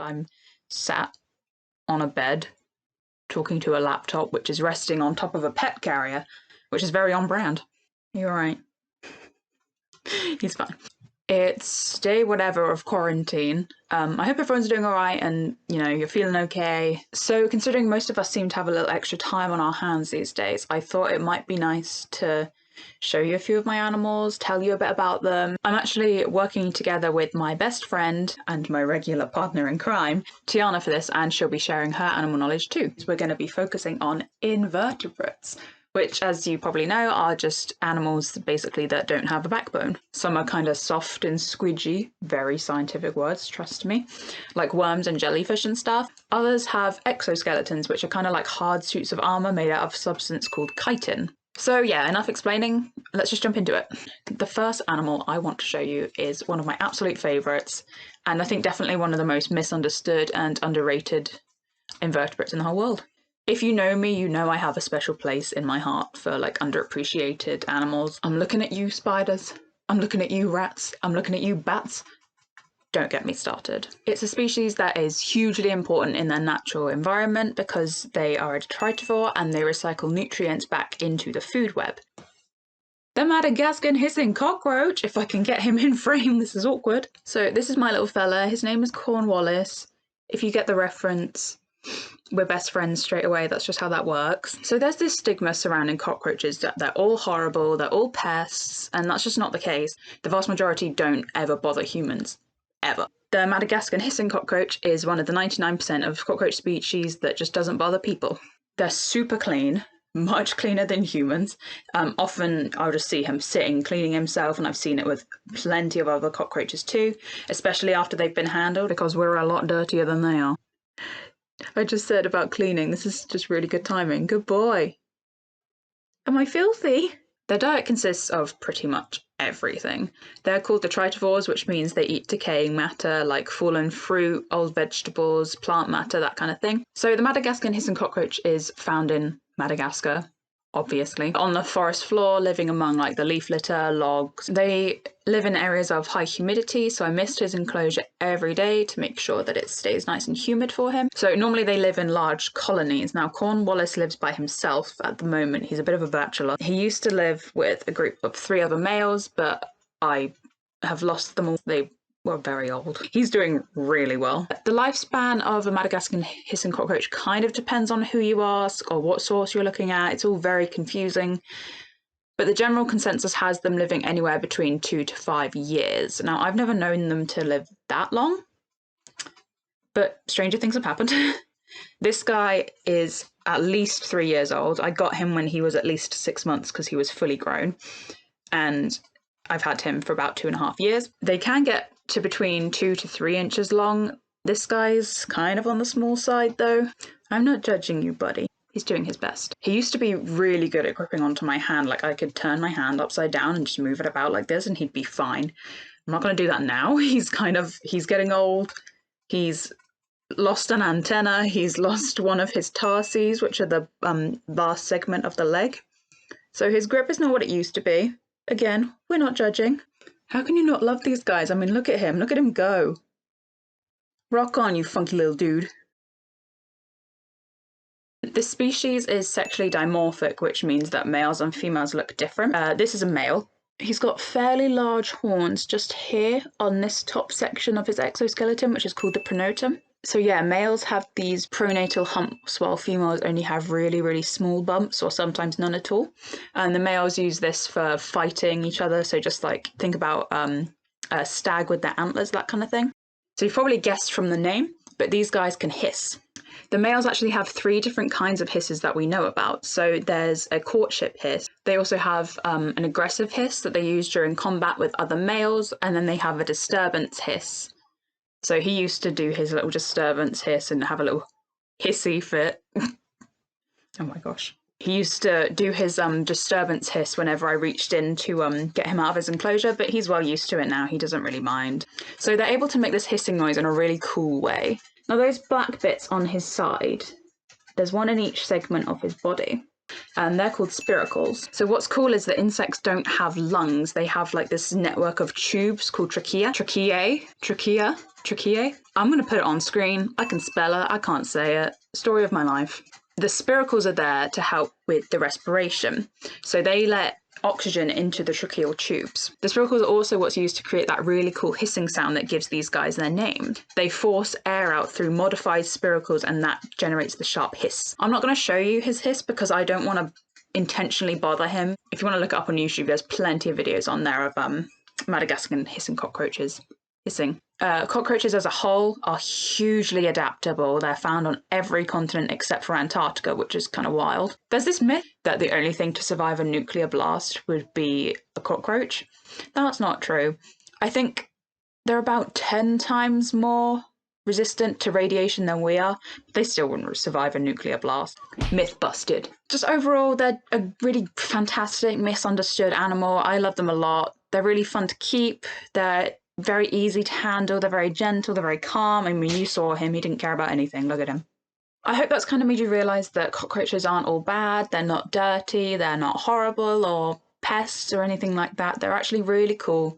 I'm sat on a bed talking to a laptop which is resting on top of a pet carrier, which is very on brand. You're right. He's fine. It's day whatever of quarantine. I hope everyone's doing all right and, you know, you're feeling okay. So considering most of us seem to have a little extra time on our hands these days, I thought it might be nice to show you a few of my animals, tell you a bit about them. I'm actually working together with my best friend and my regular partner in crime, Tiana, for this, and she'll be sharing her animal knowledge too. So we're going to be focusing on invertebrates, which, as you probably know, are just animals basically that don't have a backbone. Some are kind of soft and squidgy, very scientific words, trust me, like worms and jellyfish and stuff. Others have exoskeletons, which are kind of like hard suits of armor made out of a substance called chitin. So yeah, enough explaining, let's just jump into it. The first animal I want to show you is one of my absolute favourites, and I think definitely one of the most misunderstood and underrated invertebrates in the whole world. If you know me, you know I have a special place in my heart for like underappreciated animals. I'm looking at you, spiders. I'm looking at you, rats. I'm looking at you, bats. Don't get me started. It's a species that is hugely important in their natural environment because they are a detritivore and they recycle nutrients back into the food web. The Madagascan hissing cockroach, if I can get him in frame, this is awkward. So this is my little fella, his name is Cornwallis. If you get the reference, we're best friends straight away, that's just how that works. So there's this stigma surrounding cockroaches that they're all horrible, they're all pests, and that's just not the case. The vast majority don't ever bother humans, ever. The Madagascan hissing cockroach is one of the 99% of cockroach species that just doesn't bother people. They're super clean, much cleaner than humans. Often I'll just see him sitting, cleaning himself, and I've seen it with plenty of other cockroaches too, especially after they've been handled, because we're a lot dirtier than they are. I just said about cleaning. This is just really good timing. Good boy. Am I filthy? Their diet consists of pretty much everything. They're called detritivores, which means they eat decaying matter like fallen fruit, old vegetables, plant matter, that kind of thing. So the Madagascan hissing cockroach is found in Madagascar, obviously, on the forest floor, living among like the leaf litter, logs. They live in areas of high humidity, so I mist his enclosure every day to make sure that it stays nice and humid for him. So normally they live in large colonies. Now Cornwallis lives by himself at the moment. He's a bit of a bachelor. He used to live with a group of 3 other males, but I have lost them all. They were very old. He's doing really well. The lifespan of a Madagascan hissing cockroach kind of depends on who you ask or what source you're looking at. It's all very confusing. But the general consensus has them living anywhere between 2 to 5 years. Now, I've never known them to live that long, but stranger things have happened. This guy is at least 3 years old. I got him when he was at least 6 months because he was fully grown. And I've had him for about 2.5 years. They can get to between 2 to 3 inches long. This guy's kind of on the small side though. I'm not judging you, buddy. He's doing his best. He used to be really good at gripping onto my hand. Like I could turn my hand upside down and just move it about like this and he'd be fine. I'm not going to do that now. He's getting old. He's lost an antenna. He's lost one of his tarses, which are the last segment of the leg. So his grip is not what it used to be. Again, we're not judging. How can you not love these guys? I mean, look at him. Look at him go. Rock on, you funky little dude. This species is sexually dimorphic, which means that males and females look different. This is a male. He's got fairly large horns just here on this top section of his exoskeleton, which is called the pronotum. So yeah, males have these pronatal humps while females only have really, really small bumps or sometimes none at all. And the males use this for fighting each other. So just like think about a stag with their antlers, that kind of thing. So you've probably guessed from the name, but these guys can hiss. The males actually have 3 different kinds of hisses that we know about. So there's a courtship hiss. They also have an aggressive hiss that they use during combat with other males. And then they have a disturbance hiss. So he used to do his little disturbance hiss and have a little hissy fit. Oh my gosh. He used to do his disturbance hiss whenever I reached in to get him out of his enclosure, but he's well used to it now. He doesn't really mind. So they're able to make this hissing noise in a really cool way. Now those black bits on his side, there's one in each segment of his body. and they're called spiracles. So what's cool is that insects don't have lungs. They have like this network of tubes called tracheae. I'm going to put it on screen. I can spell it. I can't say it. Story of my life. The spiracles are there to help with the respiration. So they let oxygen into the tracheal tubes. The spiracles are also what's used to create that really cool hissing sound that gives these guys their name. They force air out through modified spiracles, and that generates the sharp hiss. I'm not going to show you his hiss because I don't want to intentionally bother him. If you want to look it up on YouTube, there's plenty of videos on there of Madagascan hissing cockroaches. Hissing. Cockroaches as a whole are hugely adaptable. They're found on every continent except for Antarctica, which is kind of wild. There's this myth that the only thing to survive a nuclear blast would be a cockroach. That's not true. I think they're about 10 times more resistant to radiation than we are. They still wouldn't survive a nuclear blast. Myth busted. Just overall, they're a really fantastic, misunderstood animal. I love them a lot. They're really fun to keep. They're very easy to handle. They're very gentle. They're very calm. I mean, you saw him. He didn't care about anything. Look at him. I hope that's kind of made you realise that cockroaches aren't all bad. They're not dirty. They're not horrible or pests or anything like that. They're actually really cool.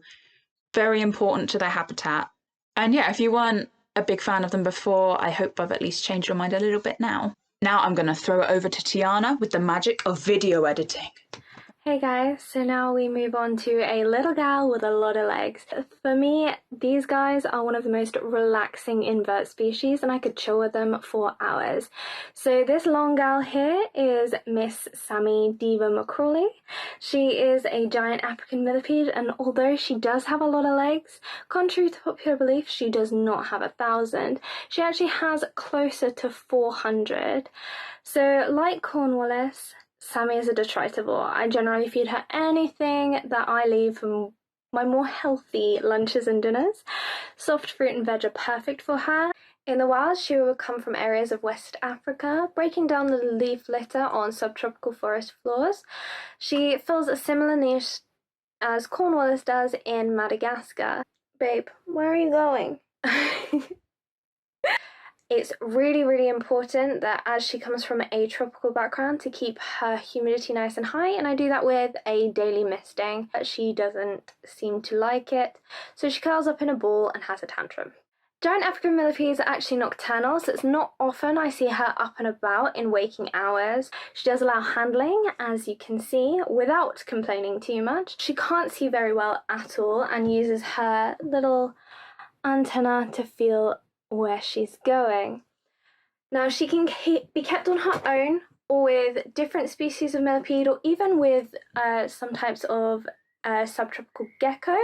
Very important to their habitat. And yeah, if you weren't a big fan of them before, I hope I've at least changed your mind a little bit now. Now I'm going to throw it over to Tiana with the magic of video editing. Hey guys, so now we move on to a little gal with a lot of legs. For me, these guys are one of the most relaxing invert species and I could chill with them for hours. So this long gal here is Miss Sammy Diva McCrawley. She is a giant African millipede, and although she does have a lot of legs, contrary to popular belief, she does not have 1,000. She actually has closer to 400. So like Cornwallis, Sammy is a detritivore. I generally feed her anything that I leave from my more healthy lunches and dinners. Soft fruit and veg are perfect for her. In the wild, she will come from areas of West Africa, breaking down the leaf litter on subtropical forest floors. She fills a similar niche as Cornwallis does in Madagascar. Babe, where are you going? It's really, really important that as she comes from a tropical background to keep her humidity nice and high, and I do that with a daily misting. She doesn't seem to like it, so she curls up in a ball and has a tantrum. Giant African millipedes are actually nocturnal, so it's not often I see her up and about in waking hours. She does allow handling, as you can see, without complaining too much. She can't see very well at all and uses her little antenna to feel where she's going. Now she can be kept on her own or with different species of millipede, or even with some types of subtropical gecko.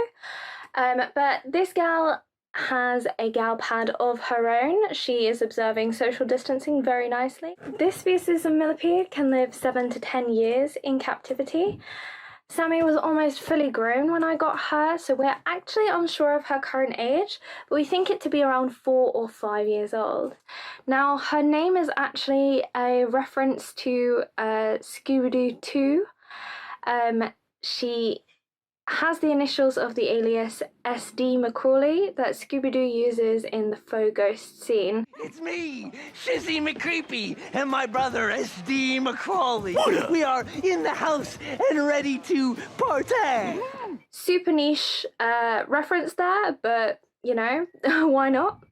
But this gal has a gal pad of her own. She is observing social distancing very nicely. This species of millipede can live 7 to 10 years in captivity. Sammy was almost fully grown when I got her, so we're actually unsure of her current age, but we think it to be around 4 or 5 years old. Now, her name is actually a reference to Scooby-Doo 2. She has the initials of the alias SD McCrawley that Scooby-Doo uses in the faux ghost scene. It's me, Shizzy McCreepy, and my brother SD McCrawley. We are in the house and ready to partay. Super niche reference there, but you know, why not?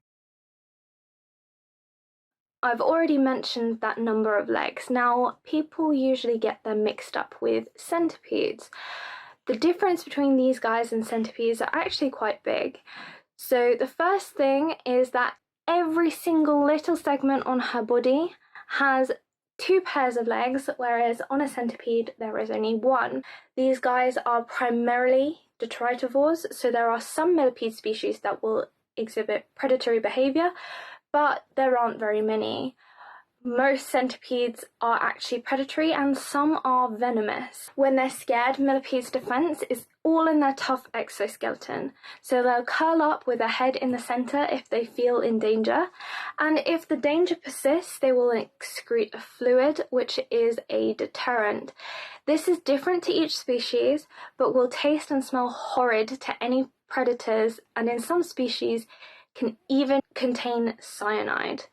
I've already mentioned that number of legs. Now, people usually get them mixed up with centipedes. The difference between these guys and centipedes are actually quite big. So the first thing is that every single little segment on her body has 2 pairs of legs, whereas on a centipede there is only 1. These guys are primarily detritivores, so there are some millipede species that will exhibit predatory behaviour, but there aren't very many. Most centipedes are actually predatory and some are venomous. When they're scared, millipedes' defense is all in their tough exoskeleton. So they'll curl up with their head in the center if they feel in danger. And if the danger persists, they will excrete a fluid, which is a deterrent. This is different to each species, but will taste and smell horrid to any predators, and in some species can even contain cyanide.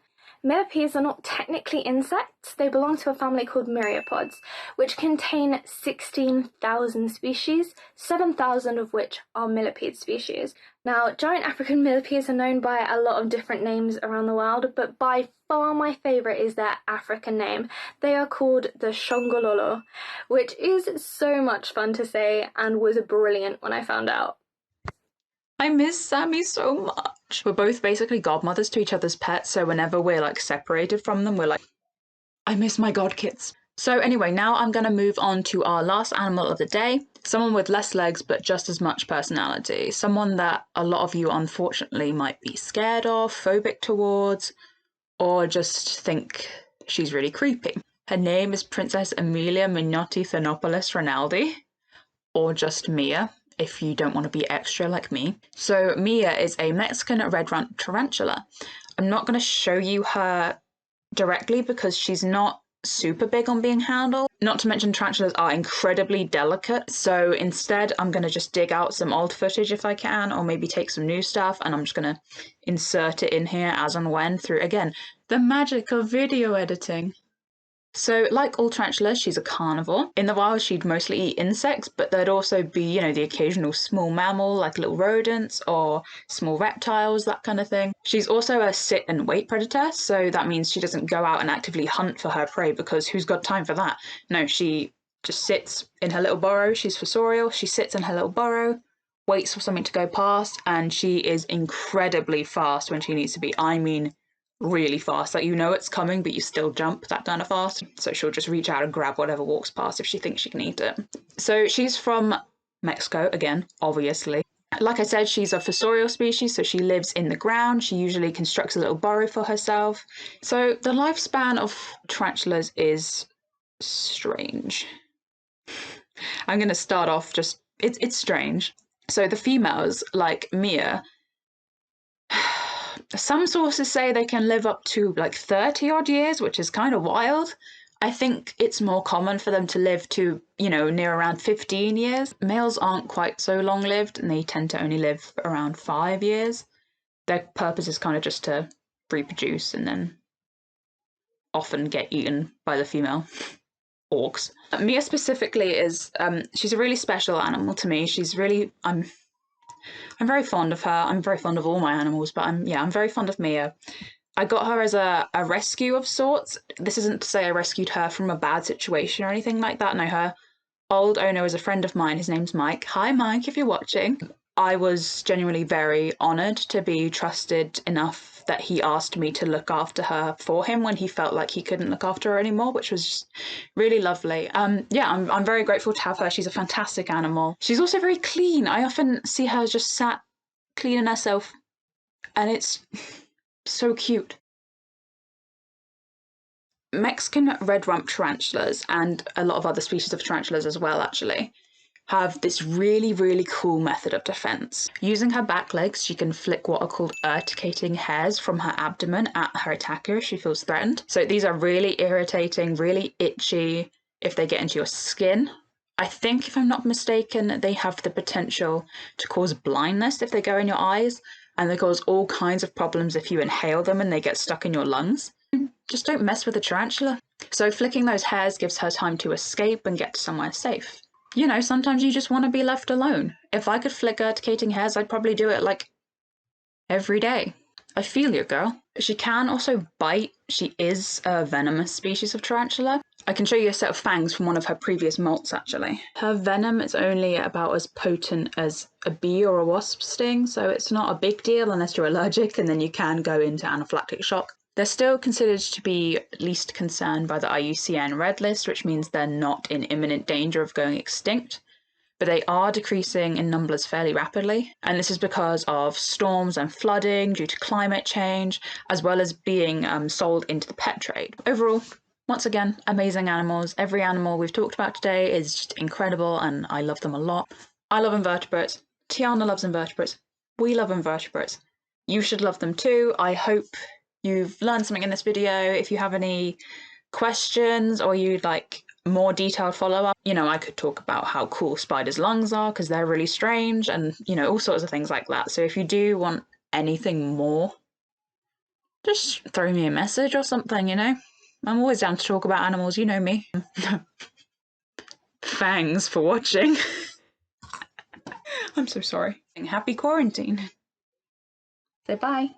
Millipedes are not technically insects. They belong to a family called myriapods, which contain 16,000 species, 7,000 of which are millipede species. Now, giant African millipedes are known by a lot of different names around the world, but by far my favourite is their African name. They are called the shongololo, which is so much fun to say and was brilliant when I found out. I miss Sammy so much. We're both basically godmothers to each other's pets, so whenever we're like separated from them, we're like, I miss my god kids. So anyway, now I'm going to move on to our last animal of the day. Someone with less legs, but just as much personality. Someone that a lot of you unfortunately might be scared of, phobic towards, or just think she's really creepy. Her name is Princess Amelia Mignotti Thanopoulos Rinaldi, or just Mia, if you don't want to be extra like me. So Mia is a Mexican red rump tarantula. I'm not going to show you her directly because she's not super big on being handled. Not to mention tarantulas are incredibly delicate, so instead I'm going to just dig out some old footage if I can, or maybe take some new stuff, and I'm just going to insert it in here as and when through, again, the magic of video editing. So, like all tarantulas, she's a carnivore. In the wild, she'd mostly eat insects, but there'd also be, you know, the occasional small mammal, like little rodents or small reptiles, that kind of thing. She's also a sit and wait predator, so that means she doesn't go out and actively hunt for her prey, because who's got time for that? No, she just sits in her little burrow. She's fossorial. She sits in her little burrow, waits for something to go past, and she is incredibly fast when she needs to be. I mean, really fast, like, you know it's coming but you still jump that kind of fast. So she'll just reach out and grab whatever walks past if she thinks she can eat it. So she's from Mexico again, obviously. Like I said, she's a fossorial species, so she lives in the ground. She usually constructs a little burrow for herself. So the lifespan of tarantulas is strange. I'm going to start off just, it's strange. So the females, like Mia, some sources say they can live up to like 30 odd years, which is kind of wild. I think it's more common for them to live to, you know, near around 15 years. Males aren't quite so long lived, and they tend to only live around 5 years. Their purpose is kind of just to reproduce and then often get eaten by the female orcs. Mia specifically is, she's a really special animal to me. She's really, I'm very fond of her. I'm very fond of all my animals, but I'm very fond of Mia. I got her as a rescue of sorts. This isn't to say I rescued her from a bad situation or anything like that. No, her old owner is a friend of mine. His name's Mike. Hi, Mike, if you're watching. I was genuinely very honoured to be trusted enough that he asked me to look after her for him when he felt like he couldn't look after her anymore, which was just really lovely. I'm very grateful to have her. She's a fantastic animal. She's also very clean. I often see her just sat cleaning herself, and it's so cute. Mexican red rump tarantulas, and a lot of other species of tarantulas as well, actually, have this really, really cool method of defense. Using her back legs, she can flick what are called urticating hairs from her abdomen at her attacker if she feels threatened. So these are really irritating, really itchy if they get into your skin. I think, if I'm not mistaken, they have the potential to cause blindness if they go in your eyes, and they cause all kinds of problems if you inhale them and they get stuck in your lungs. Just don't mess with a tarantula. So flicking those hairs gives her time to escape and get to somewhere safe. You know, sometimes you just want to be left alone. If I could flick urticating hairs, I'd probably do it like every day. I feel you, girl. She can also bite. She is a venomous species of tarantula. I can show you a set of fangs from one of her previous molts, actually. Her venom is only about as potent as a bee or a wasp sting, so it's not a big deal unless you're allergic, and then you can go into anaphylactic shock. They're still considered to be least concern by the IUCN Red List, which means they're not in imminent danger of going extinct, but they are decreasing in numbers fairly rapidly, and this is because of storms and flooding due to climate change, as well as being sold into the pet trade. Overall, once again, amazing animals. Every animal we've talked about today is just incredible, and I love them a lot. I love invertebrates. Tiana loves invertebrates. We love invertebrates. You should love them too. I hope you've learned something in this video. If you have any questions or you'd like more detailed follow-up, you know, I could talk about how cool spiders' lungs are because they're really strange, and, you know, all sorts of things like that. So if you do want anything more Just throw me a message or something, you know? I'm always down to talk about animals, you know me. Thanks for watching. I'm so sorry. Happy quarantine. Say bye.